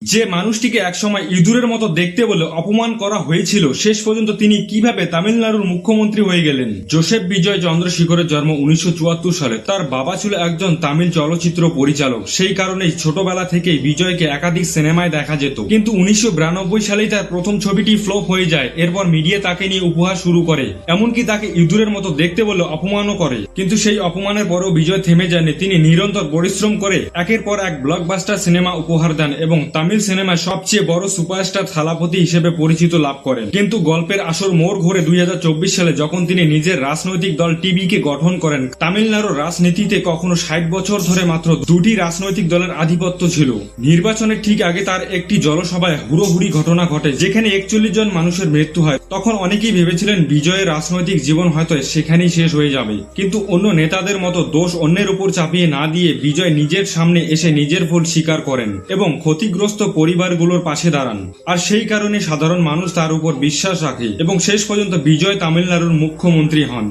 যে মানুষটিকে একসময় ইঁদুরের মতো দেখতে বলে অপমান করা হয়েছিল, শেষ পর্যন্ত তিনি কিভাবে তামিলনাড়ুর মুখ্যমন্ত্রী হয়ে গেলেন। জোসেফ বিজয় চন্দ্রশেখরের জন্ম 1974 সালে। তার বাবা ছিল একজন তামিল চলচ্চিত্র পরিচালক। সেই কারণেই ছোটবেলা থেকেই বিজয়কে একাধিক সিনেমায় দেখা যেত। কিন্তু 1992 সালেই তার প্রথম ছবিটি ফ্লপ হয়ে যায়। এরপর মিডিয়া তাকে নিয়ে উপহাস শুরু করে, এমনকি তাকে ইঁদুরের মতো দেখতে বলে অপমানও করে। কিন্তু সেই অপমানের পরেও বিজয় থেমে যায়নি। তিনি নিরন্তর পরিশ্রম করে একের পর এক ব্লকবাস্টার সিনেমা উপহার দেন এবং তামিল সিনেমায় সবচেয়ে বড় সুপারস্টার থালাপতি হিসেবে পরিচিত লাভ করেন। কিন্তু গল্পের আসল মোড় ঘোরে 2024 সালে, যখন তিনি নিজের রাজনৈতিক দল টিবিকে গঠন করেন। তামিলনাড়ুর রাজনীতিতে কখনো 60 বছর ধরে মাত্র দুটি রাজনৈতিক দলের আধিপত্য ছিল। নির্বাচনের ঠিক আগে তার একটি জনসভায় হুড়োহুড়ি ঘটনা ঘটে, যেখানে 41 জন মানুষের মৃত্যু হয়। তখন অনেকেই ভেবেছিলেন বিজয়ের রাজনৈতিক জীবন হয়তো সেখানেই শেষ হয়ে যাবে। কিন্তু অন্য নেতাদের মতো দোষ অন্যের উপর চাপিয়ে না দিয়ে বিজয় নিজের সামনে এসে নিজের ভুল স্বীকার করেন এবং ক্ষতিগ্রস্ত পরিবারগুলোর পাশে দাঁড়ান। আর সেই কারণে সাধারণ মানুষ তার উপর বিশ্বাস রাখে এবং শেষ পর্যন্ত বিজয় তামিলনাড়ুর মুখ্যমন্ত্রী হন।